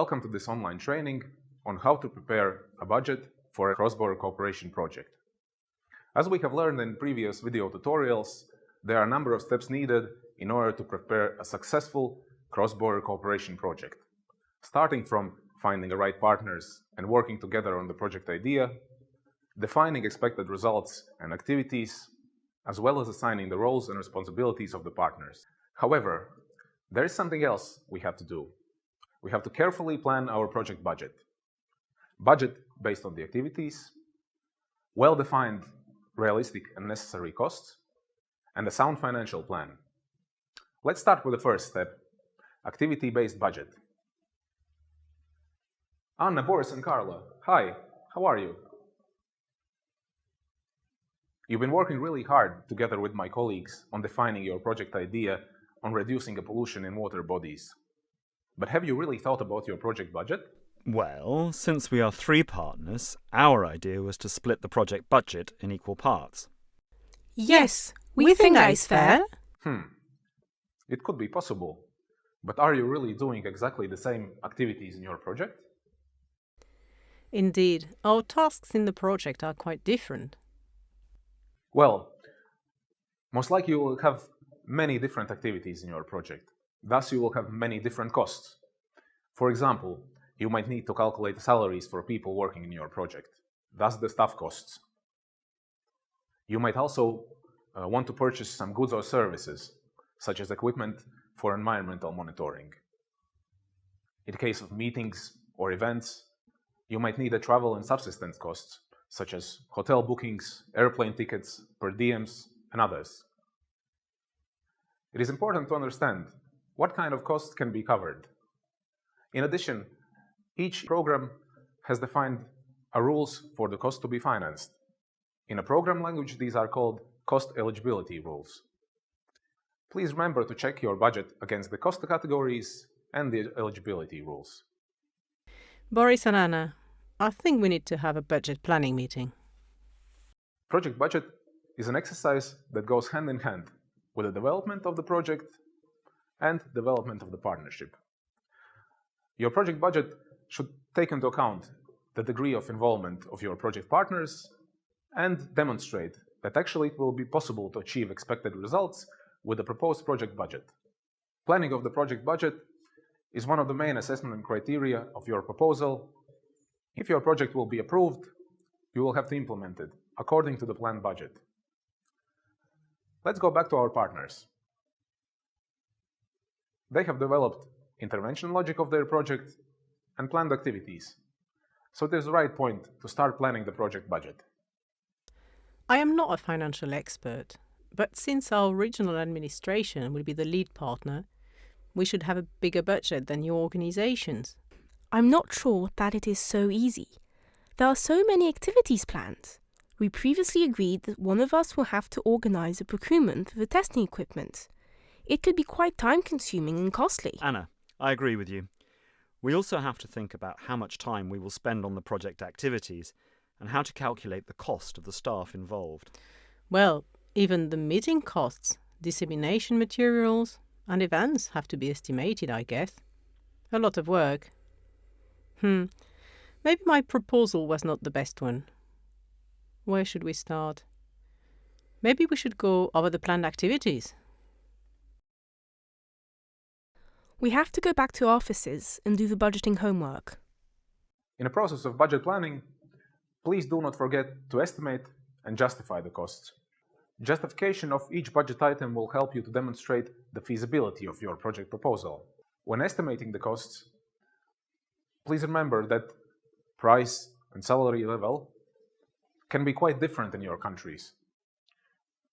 Welcome to this online training on how to prepare a budget for a cross-border cooperation project. As we have learned in previous video tutorials, there are a number of steps needed in order to prepare a successful cross-border cooperation project, starting from finding the right partners and working together on the project idea, defining expected results and activities, as well as assigning the roles and responsibilities of the partners. However, there is something else we have to do. We have to carefully plan our project budget. Budget based on the activities, well-defined, realistic and necessary costs, and a sound financial plan. Let's start with the first step, activity-based budget. Anna, Boris and Carla, hi, how are you? You've been working really hard together with my colleagues on defining your project idea on reducing the pollution in water bodies. But have you really thought about your project budget? Well, since we are 3 partners, our idea was to split the project budget in equal parts. Yes, we think that is fair. It could be possible. But are you really doing exactly the same activities in your project? Indeed, our tasks in the project are quite different. Well, most likely you will have many different activities in your project. Thus, you will have many different costs. For example, you might need to calculate the salaries for people working in your project, thus the staff costs. You might also want to purchase some goods or services, such as equipment for environmental monitoring. In case of meetings or events, you might need the travel and subsistence costs, such as hotel bookings, airplane tickets, per diems, and others. It is important to understand what kind of costs can be covered. In addition, each program has defined rules for the cost to be financed. In a program language, these are called cost eligibility rules. Please remember to check your budget against the cost categories and the eligibility rules. Boris and Anna, I think we need to have a budget planning meeting. Project budget is an exercise that goes hand in hand with the development of the project and development of the partnership. Your project budget should take into account the degree of involvement of your project partners and demonstrate that actually it will be possible to achieve expected results with the proposed project budget. Planning of the project budget is one of the main assessment criteria of your proposal. If your project will be approved, you will have to implement it according to the planned budget. Let's go back to our partners. They have developed intervention logic of their project and planned activities. So it is the right point to start planning the project budget. I am not a financial expert, but since our regional administration will be the lead partner, we should have a bigger budget than your organizations. I'm not sure that it is so easy. There are so many activities planned. We previously agreed that one of us will have to organize the procurement of the testing equipment. It could be quite time-consuming and costly. Anna, I agree with you. We also have to think about how much time we will spend on the project activities and how to calculate the cost of the staff involved. Well, even the meeting costs, dissemination materials, and events have to be estimated, I guess. A lot of work. Maybe my proposal was not the best one. Where should we start? Maybe we should go over the planned activities. We have to go back to offices and do the budgeting homework. In the process of budget planning, please do not forget to estimate and justify the costs. Justification of each budget item will help you to demonstrate the feasibility of your project proposal. When estimating the costs, please remember that price and salary level can be quite different in your countries.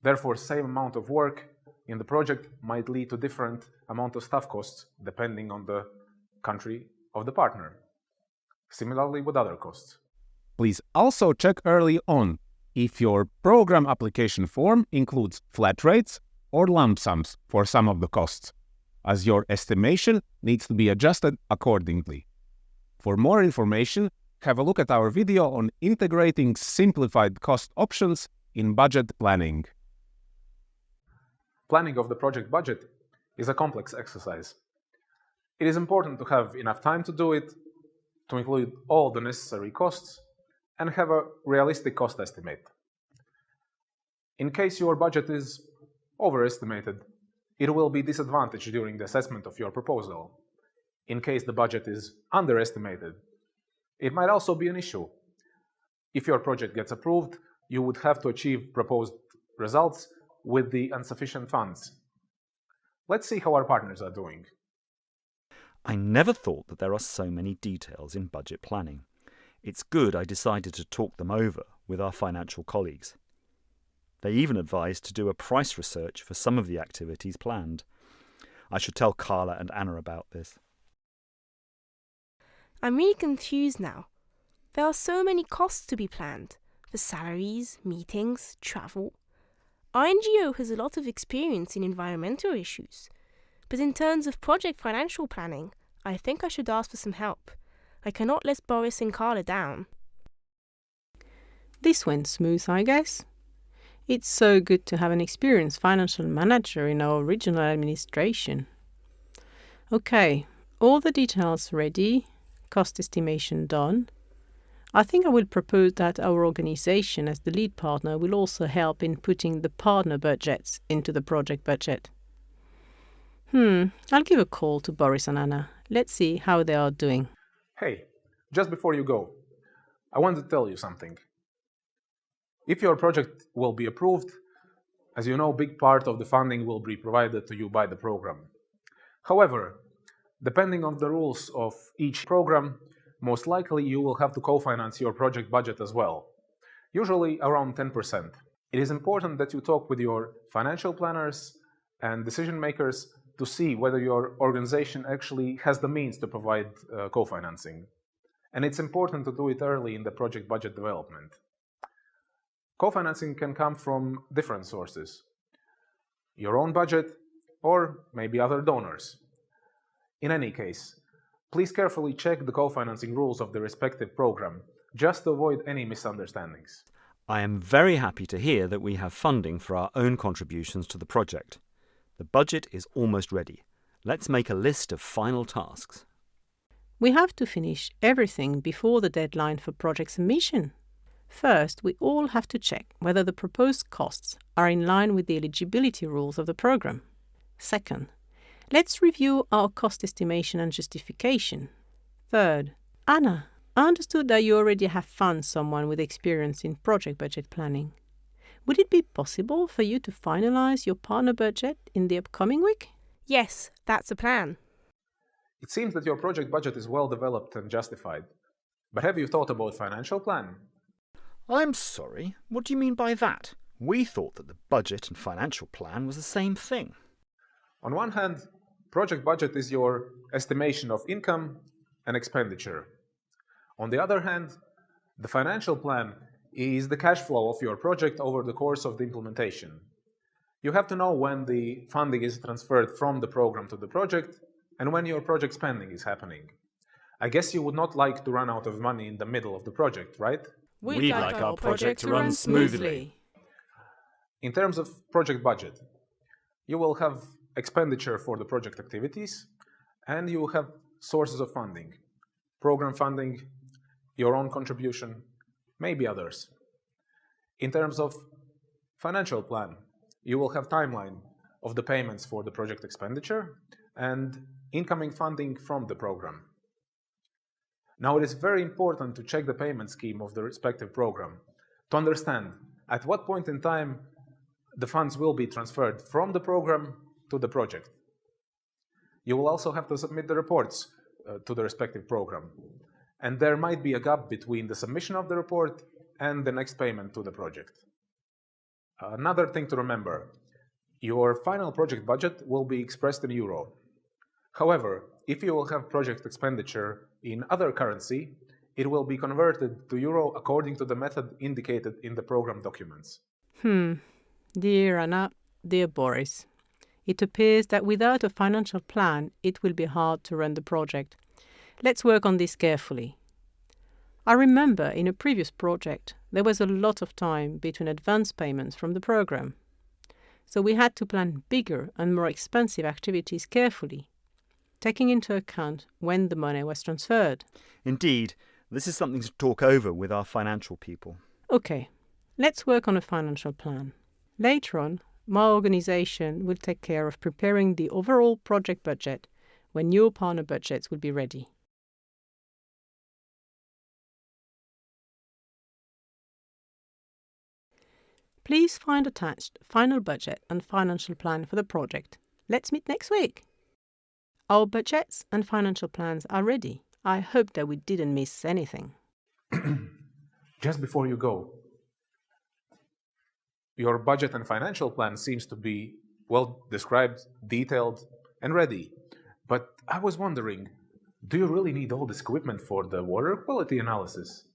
Therefore, same amount of work in the project might lead to different amount of staff costs depending on the country of the partner. Similarly with other costs. Please also check early on if your program application form includes flat rates or lump sums for some of the costs, as your estimation needs to be adjusted accordingly. For more information, have a look at our video on integrating simplified cost options in budget planning. Planning of the project budget is a complex exercise. It is important to have enough time to do it, to include all the necessary costs, and have a realistic cost estimate. In case your budget is overestimated, it will be disadvantaged during the assessment of your proposal. In case the budget is underestimated, it might also be an issue. If your project gets approved, you would have to achieve proposed results with the insufficient funds. Let's see how our partners are doing. I never thought that there are so many details in budget planning. It's good I decided to talk them over with our financial colleagues. They even advised to do a price research for some of the activities planned. I should tell Carla and Anna about this. I'm really confused now. There are so many costs to be planned for salaries, meetings, travel. Our NGO has a lot of experience in environmental issues, but in terms of project financial planning, I think I should ask for some help. I cannot let Boris and Carla down. This went smooth, I guess. It's so good to have an experienced financial manager in our regional administration. Okay, all the details ready, cost estimation done. I think I will propose that our organization as the lead partner will also help in putting the partner budgets into the project budget. I'll give a call to Boris and Anna. Let's see how they are doing. Hey, just before you go, I want to tell you something. If your project will be approved, as you know, a big part of the funding will be provided to you by the program. However, depending on the rules of each program, most likely you will have to co-finance your project budget as well, usually around 10%. It is important that you talk with your financial planners and decision makers to see whether your organization actually has the means to provide co-financing. And it's important to do it early in the project budget development. Co-financing can come from different sources. Your own budget, or maybe other donors. In any case, please carefully check the co-financing rules of the respective program, just to avoid any misunderstandings. I am very happy to hear that we have funding for our own contributions to the project. The budget is almost ready. Let's make a list of final tasks. We have to finish everything before the deadline for project submission. First, we all have to check whether the proposed costs are in line with the eligibility rules of the program. Second, let's review our cost estimation and justification. Third, Anna, I understood that you already have found someone with experience in project budget planning. Would it be possible for you to finalize your partner budget in the upcoming week? Yes, that's the plan. It seems that your project budget is well developed and justified. But have you thought about financial plan? I'm sorry, what do you mean by that? We thought that the budget and financial plan was the same thing. On one hand, project budget is your estimation of income and expenditure. On the other hand, the financial plan is the cash flow of your project over the course of the implementation. You have to know when the funding is transferred from the program to the project and when your project spending is happening. I guess you would not like to run out of money in the middle of the project, right? We'd like our project to run smoothly. In terms of project budget, you will have expenditure for the project activities, and you will have sources of funding, program funding, your own contribution, maybe others. In terms of financial plan, you will have timeline of the payments for the project expenditure and incoming funding from the program. Now, it is very important to check the payment scheme of the respective program to understand at what point in time the funds will be transferred from the program to the project. You will also have to submit the reports to the respective program, and there might be a gap between the submission of the report and the next payment to the project. Another thing to remember, your final project budget will be expressed in euro. However, if you will have project expenditure in other currency, it will be converted to euro according to the method indicated in the program documents. Dear Anna, dear Boris, it appears that without a financial plan, it will be hard to run the project. Let's work on this carefully. I remember in a previous project, there was a lot of time between advance payments from the program. So we had to plan bigger and more expensive activities carefully. taking into account when the money was transferred. Indeed, this is something to talk over with our financial people. Okay, let's work on a financial plan. Later on, my organization will take care of preparing the overall project budget when your partner budgets will be ready. Please find attached final budget and financial plan for the project. Let's meet next week. Our budgets and financial plans are ready. I hope that we didn't miss anything. Just before you go, your budget and financial plan seems to be well described, detailed, and ready. But I was wondering, do you really need all this equipment for the water quality analysis?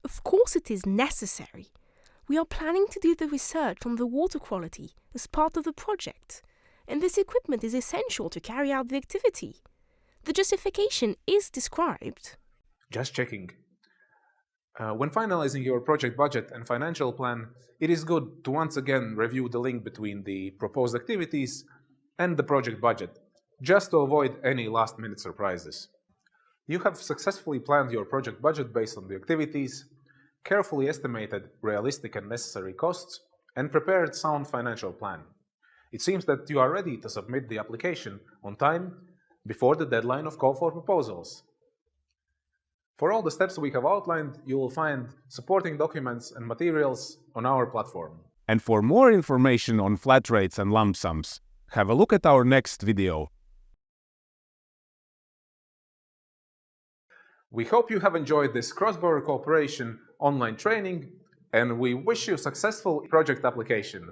Of course it is necessary. We are planning to do the research on the water quality as part of the project, and this equipment is essential to carry out the activity. The justification is described. Just checking. When finalizing your project budget and financial plan, it is good to once again review the link between the proposed activities and the project budget, just to avoid any last-minute surprises. You have successfully planned your project budget based on the activities, carefully estimated realistic and necessary costs, and prepared sound financial plan. It seems that you are ready to submit the application on time before the deadline of call for proposals. For all the steps we have outlined, you will find supporting documents and materials on our platform. And for more information on flat rates and lump sums, have a look at our next video. We hope you have enjoyed this cross-border cooperation online training, and we wish you successful project application.